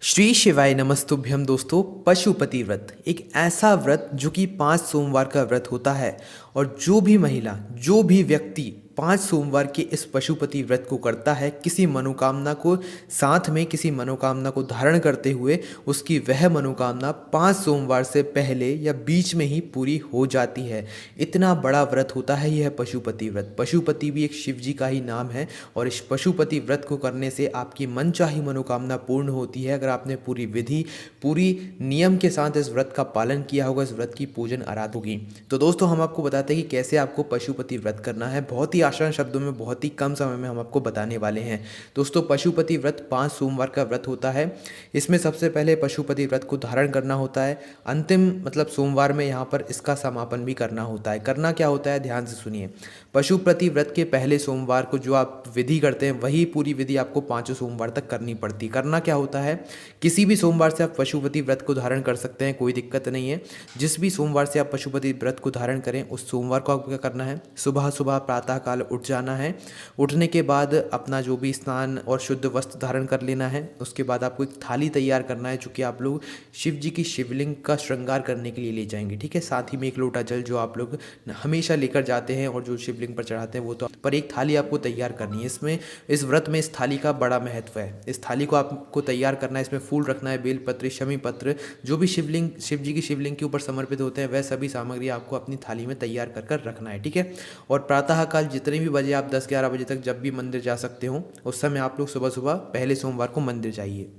श्री शिवाय नमस्तुभ्यम दोस्तों। पशुपति व्रत एक ऐसा व्रत जो कि 5 सोमवार का व्रत होता है और जो भी महिला जो भी व्यक्ति 5 सोमवार के इस पशुपति व्रत को करता है, किसी मनोकामना को साथ में किसी मनोकामना को धारण करते हुए उसकी वह मनोकामना 5 सोमवार से पहले या बीच में ही पूरी हो जाती है। इतना बड़ा व्रत होता है यह पशुपति व्रत। पशुपति भी एक शिव जी का ही नाम है और इस पशुपति व्रत को करने से आपकी मनचाही मनोकामना पूर्ण होती है अगर आपने पूरी विधि पूरी नियम के साथ इस व्रत का पालन किया होगा, इस व्रत की पूजन आराधना होगी। तो दोस्तों हम आपको बताते हैं कि कैसे आपको पशुपति व्रत करना है। बहुत ही आसान शब्दों में बहुत ही कम समय में हम आपको बताने वाले हैं। दोस्तों पशुपति व्रत 5 सोमवार का व्रत होता है। इसमें सबसे पहले पशुपति व्रत को धारण करना होता है। अंतिम मतलब सोमवार में यहाँ पर इसका समापन भी करना होता है। करना क्या होता है, ध्यान से सुनिए। पशुपति व्रत के पहले सोमवार को जो आप विधि करते हैं वही पूरी विधि आपको 5 सोमवार तक करनी पड़ती है। करना क्या होता है, किसी भी सोमवार से आप पशुपति व्रत को धारण कर सकते हैं, कोई दिक्कत नहीं है। जिस भी सोमवार से आप पशुपति व्रत को धारण करें उस सोमवार को आपको क्या करना है, सुबह सुबह प्रातः काल उठ जाना है। उठने के बाद अपना जो भी स्नान और शुद्ध वस्त्र धारण कर लेना है। उसके बाद आपको एक थाली तैयार करना है जो कि आप लोग शिव जी की शिवलिंग का श्रृंगार करने के लिए ले जाएंगे, ठीक है। साथ ही में एक लोटा जल जो आप लोग हमेशा लेकर जाते हैं और जो शिवलिंग पर चढ़ाते हैं वो तो पर एक थाली आपको तैयार करनी है। इसमें इस व्रत में इस थाली का बड़ा महत्व है। इस थाली को आपको तैयार करना है, इसमें फूल रखना है, बेलपत्र, शमी पत्र, जो भी शिवलिंग शिव जी की शिवलिंग के ऊपर समर्पित होते हैं वह सभी सामग्री आपको अपनी थाली में तैयार कर रखना है, ठीक है। और प्रातःकाल जितने भी बजे आप 10-11 बजे तक जब भी मंदिर जा सकते हो उस समय आप लोग सुबह सुबह पहले सोमवार को मंदिर जाइए।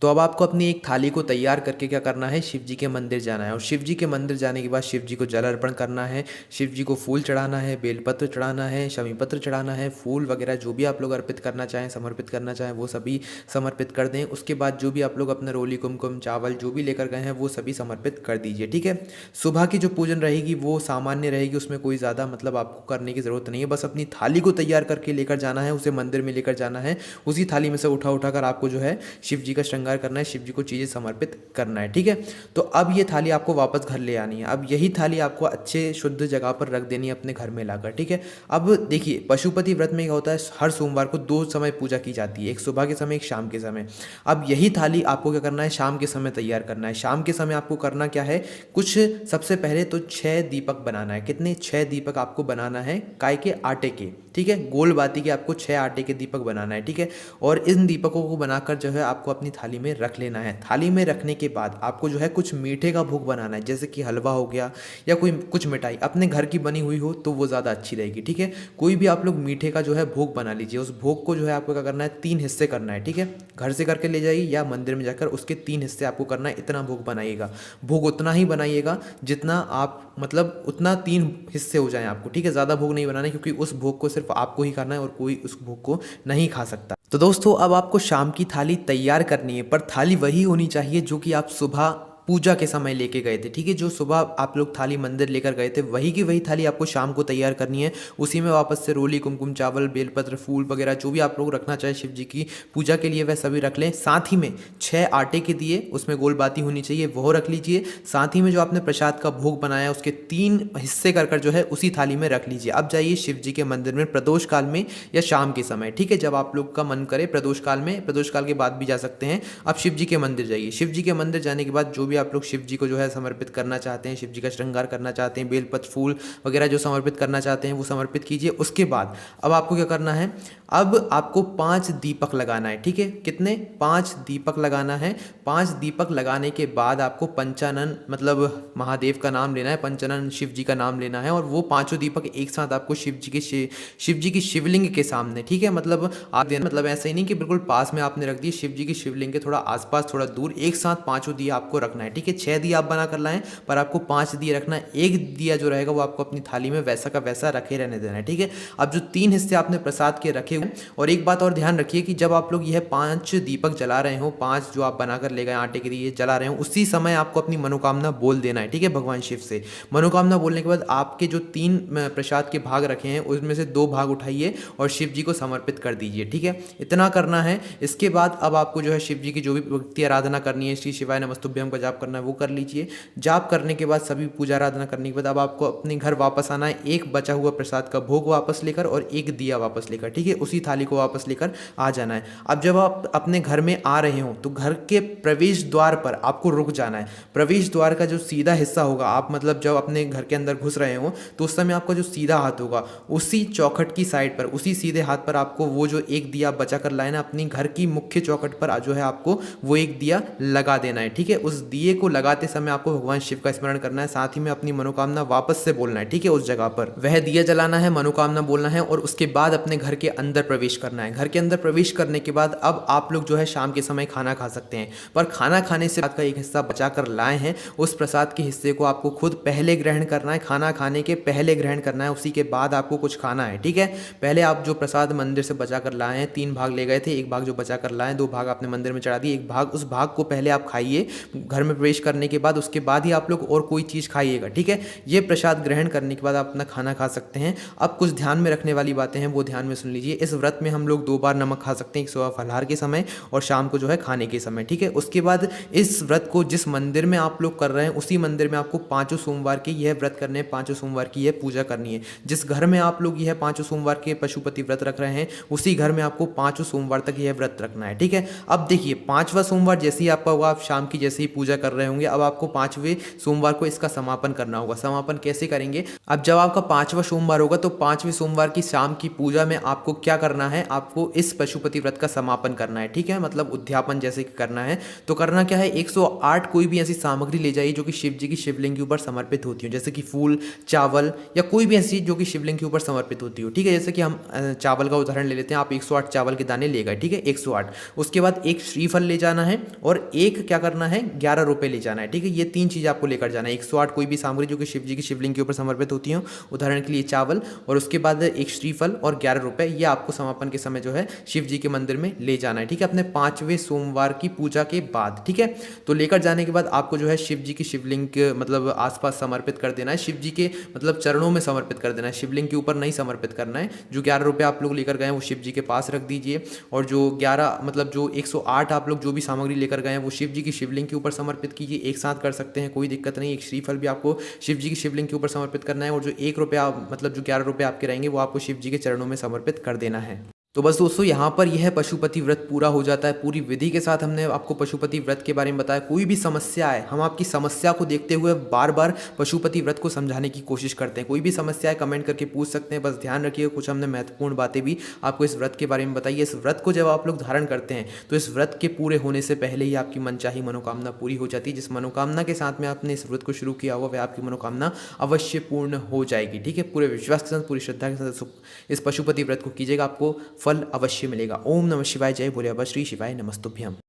तो अब आपको अपनी एक थाली को तैयार करके क्या करना है, शिव जी के मंदिर जाना है। और शिव जी के मंदिर जाने के बाद शिव जी को जल अर्पण करना है, शिव जी को फूल चढ़ाना है, बेलपत्र चढ़ाना है, शमी पत्र चढ़ाना है, फूल वगैरह जो भी आप लोग अर्पित करना चाहें, समर्पित करना चाहें वो सभी समर्पित कर दें। उसके बाद जो भी आप लोग अपना रोली कुमकुम चावल जो भी लेकर गए हैं वो सभी समर्पित कर दीजिए, ठीक है। सुबह की जो पूजन रहेगी वो सामान्य रहेगी, उसमें कोई ज़्यादा मतलब आपको करने की ज़रूरत नहीं है। बस अपनी थाली को तैयार करके लेकर जाना है, उसे मंदिर में लेकर जाना है। उसी थाली में से उठा कर आपको जो है शिव जी का श्रृंगार करना है, शिव जी को चीज़ें समर्पित करना है, ठीक है। तो अब ये थाली आपको वापस घर ले आनी है। अब यही थाली आपको अच्छे शुद्ध जगह पर रख देनी है अपने घर में लाकर, ठीक है। अब देखिए पशुपति व्रत में क्या होता है, हर सोमवार को 2 समय पूजा की जाती है, एक सुबह के समय एक शाम के समय। अब यही थाली आपको क्या करना है, शाम के समय तैयार करना है। शाम के समय आपको करना क्या है, कुछ सबसे पहले तो 6 दीपक बनाना है। कितने, 6 दीपक आपको बनाना है, काय के, आटे के, ठीक है। गोल बाती के आपको 6 आटे के दीपक बनाना है, ठीक है। और इन दीपकों को बनाकर जो है आपको अपनी थाली में रख लेना है। थाली में रखने के बाद आपको जो है कुछ मीठे का भोग बनाना है, जैसे कि हलवा हो गया या कोई कुछ मिठाई अपने घर की बनी हुई हो तो वो ज़्यादा अच्छी रहेगी, ठीक है। कोई भी आप लोग मीठे का जो है भोग बना लीजिए। उस भोग को जो है आपको क्या करना है, 3 हिस्से करना है, ठीक है। घर से करके ले जाइए या मंदिर में जाकर उसके 3 हिस्से आपको करना है। इतना भोग बनाइएगा, भोग उतना ही बनाइएगा जितना आप मतलब उतना 3 हिस्से हो जाएं आपको, ठीक है। ज़्यादा भोग नहीं बनाना है क्योंकि उस भोग को सिर्फ आपको ही खाना है और कोई उस भोग को नहीं खा सकता। तो दोस्तों अब आपको शाम की थाली तैयार करनी है, पर थाली वही होनी चाहिए जो कि आप सुबह पूजा के समय लेके गए थे, ठीक है। जो सुबह आप लोग थाली मंदिर लेकर गए थे वही की वही थाली आपको शाम को तैयार करनी है। उसी में वापस से रोली कुमकुम चावल बेलपत्र फूल वगैरह जो भी आप लोग रखना चाहे शिव जी की पूजा के लिए वह सभी रख लें। साथ ही में 6 आटे के दिए, उसमें गोल बाती होनी चाहिए, वो रख लीजिए। साथ ही में जो आपने प्रसाद का भोग बनाया उसके 3 हिस्से कर जो है उसी थाली में रख लीजिए। अब जाइए शिव जी के मंदिर में प्रदोष काल में या शाम के समय, ठीक है, जब आप लोग का मन करे। प्रदोष काल में, प्रदोष काल के बाद भी जा सकते हैं। अब शिव जी के मंदिर जाइए। शिव जी के मंदिर जाने के बाद जो भी आप लोग शिव जी को जो है समर्पित करना चाहते हैं, शिव जी का श्रृंगार करना चाहते हैं, बेलपत्र फूल वगैरह जो समर्पित करना चाहते हैं वो समर्पित कीजिए। उसके बाद अब आपको क्या करना है, अब आपको 5 दीपक लगाना है, ठीक है। कितने, 5 दीपक लगाना है। 5 दीपक लगाने के बाद आपको पंचानन मतलब महादेव का नाम लेना है, पंचानन शिव जी का नाम लेना है और वो 5 दीपक एक साथ आपको शिव जी की शिवलिंग के सामने, ठीक है। मतलब आप देना मतलब ऐसा ही नहीं कि बिल्कुल पास में आपने रख दिए, शिव जी की शिवलिंग के थोड़ा आसपास थोड़ा दूर एक साथ 5 दिए आपको रखना है, ठीक है। 6 दिया आप बना कर लाएं पर आपको 5 दिए रखना है। एक दिया जो रहेगा वो आपको अपनी थाली में वैसा का वैसा रखे रहने देना है, ठीक है। अब जो 3 हिस्से आपने प्रसाद के रखे हुए, और एक बात और ध्यान रखिए कि जब आप लोग यह 5 दीपक जला रहे हो, 5 जो आप बनाकर ले गए आटे के दिए जला रहे हो, उसी समय आपको अपनी मनोकामना बोल देना है, ठीक है, भगवान शिव से। मनोकामना बोलने के बाद आपके जो 3 प्रसाद के भाग रखे हैं उसमें से 2 भाग उठाइए और शिव जी को समर्पित कर दीजिए, ठीक है। इतना करना है। इसके बाद अब आपको जो है शिव जी की जो भी भक्ति आराधना करनी है, श्री शिवाय नमस्तुभ्यम का जाप करना है वो कर लीजिए। जाप करने के बाद सभी पूजा आराधना करने के बाद अब आपको अपने घर वापस आना है, एक बचा हुआ प्रसाद का भोग वापस लेकर और एक दिया वापस लेकर, ठीक है। उसी थाली को वापस लेकर आ जाना है। अब जब आप अपने घर में आ रहे हो तो घर के प्रवेश द्वार पर आपको रुक जाना है। प्रवेश द्वार का जो सीधा हिस्सा होगा, आप मतलब जब अपने घर के अंदर घुस रहे हो तो उस समय आपका जो सीधा हाथ होगा उसी चौखट की साइड पर, उसी सीधे हाथ पर आपको वो जो एक दिया बचा कर लाए ना, अपनी घर की मुख्य चौखट पर जो है आपको वो एक दिया लगा देना है। ठीक है, उस दिए को लगाते समय आपको भगवान शिव का स्मरण करना है, साथ ही में अपनी मनोकामना वापस से बोलना है। ठीक है, उस जगह पर वह दिया जलाना है, मनोकामना बोलना है और उसके बाद अपने घर के अंदर प्रवेश करना है। घर के अंदर प्रवेश करने के बाद अब आप लोग जो है शाम के समय खाना खा सकते हैं, पर खाना खाने से बाद का एक हिस्सा बचा कर लाए हैं, उस प्रसाद के हिस्से को आपको खुद पहले ग्रहण करना है। खाना खाने के पहले ग्रहण करना है, उसी के बाद आपको कुछ खाना है। ठीक है, पहले आप जो प्रसाद मंदिर से बचा कर लाए हैं, 3 भाग ले गए थे, एक भाग जो बचा कर लाए, 2 भाग आपने मंदिर में चढ़ा दिए, एक भाग, उस भाग को पहले आप खाइए घर में प्रवेश करने के बाद, उसके बाद ही आप लोग और कोई चीज़ खाइएगा। ठीक है, ये प्रसाद ग्रहण करने के बाद आप अपना खाना खा सकते हैं। अब कुछ ध्यान में रखने वाली बातें हैं, वो ध्यान में सुन लीजिए। इस व्रत में हम लोग 2 बार नमक खा सकते हैं, एक सुबह फलाहार के समय और शाम को जो है खाने के समय। ठीक है, उसके बाद इस व्रत को जिस मंदिर में आप लोग कर रहे हैं उसी मंदिर में आपको 5 सोमवार के यह व्रत करने हैं, 5 सोमवार की यह पूजा करनी है। जिस घर में आप लोग यह 5 सोमवार के पशुपति व्रत रख रहे हैं उसी घर में आपको 5 सोमवार तक यह व्रत रखना है। ठीक है, अब देखिए 5वां सोमवार जैसे ही आपका होगा, आप शाम की जैसे ही पूजा कर रहे होंगे, अब आपको 5वें सोमवार को इसका समापन करना होगा। समापन कैसे करेंगे? अब जब आपका 5वां सोमवार होगा तो 5वें सोमवार की शाम की पूजा में आपको क्या करना है, आपको इस पशुपति व्रत का समापन करना है। ठीक है, मतलब उद्यापन जैसे कि करना है। तो करना क्या है, 108 कोई भी ऐसी सामग्री ले जाइए जो कि शिव जी की शिवलिंग के ऊपर समर्पित होती हो, जैसे कि फूल, चावल या कोई भी ऐसी चीज जो कि शिवलिंग के ऊपर समर्पित होती हो। ठीक है, जैसे कि हम चावल का उदाहरण ले लेते हैं, आप 108 चावल के दाने ले गए। ठीक है, 108। उसके बाद एक श्रीफल ले जाना है और एक क्या करना है, 11 रुपए ले जाना है। ठीक है, ये 3 चीज़ आपको लेकर जाना है। 108 कोई भी सामग्री जो कि शिव जी की शिवलिंग के ऊपर समर्पित होती हो, उदाहरण के लिए चावल, और उसके बाद एक श्रीफल और 11 रुपए, ये आपको समापन के समय जो है शिव जी के मंदिर में ले जाना है। ठीक है, अपने 5वें सोमवार की पूजा के बाद। ठीक है, तो लेकर जाने के बाद आपको जो है शिव जी की शिवलिंग के मतलब आसपास समर्पित कर देना है, शिव जी के मतलब चरणों में समर्पित कर देना है, शिवलिंग के ऊपर नहीं समर्पित करना है। जो 11 रुपए आप लोग लेकर गए हैं वो शिव जी के पास रख दीजिए, और जो 11 मतलब जो 108 आप लोग जो भी सामग्री लेकर गए हैं वो शिव जी की शिवलिंग के ऊपर समर्पित कीजिए। एक साथ कर सकते हैं, कोई दिक्कत नहीं। एक श्रीफल भी आपको शिव जी की शिवलिंग के ऊपर समर्पित करना है, और जो 1 रुपया मतलब जो 11 रुपये आपके रहेंगे वो आपको शिव जी के चरणों में समर्पित कर देना है। तो बस दोस्तों, यहाँ पर यह पशुपति व्रत पूरा हो जाता है। पूरी विधि के साथ हमने आपको पशुपति व्रत के बारे में बताया। कोई भी समस्या है, हम आपकी समस्या को देखते हुए बार बार पशुपति व्रत को समझाने की कोशिश करते हैं। कोई भी समस्या है कमेंट करके पूछ सकते हैं। बस ध्यान रखिए, कुछ हमने महत्वपूर्ण बातें भी आपको इस व्रत के बारे में बताई। इस व्रत को जब आप लोग धारण करते हैं तो इस व्रत के पूरे होने से पहले ही आपकी मनचाही मनोकामना पूरी हो जाती है। जिस मनोकामना के साथ में आपने इस व्रत को शुरू किया हुआ वह आपकी मनोकामना अवश्य पूर्ण हो जाएगी। ठीक है, पूरे विश्वास के साथ, पूरी श्रद्धा के साथ इस पशुपति व्रत को कीजिएगा, आपको फल अवश्य मिलेगा। ओम नमः शिवाय, जय भोले बाबा, श्री शिवाय नमस्तुभ्यम।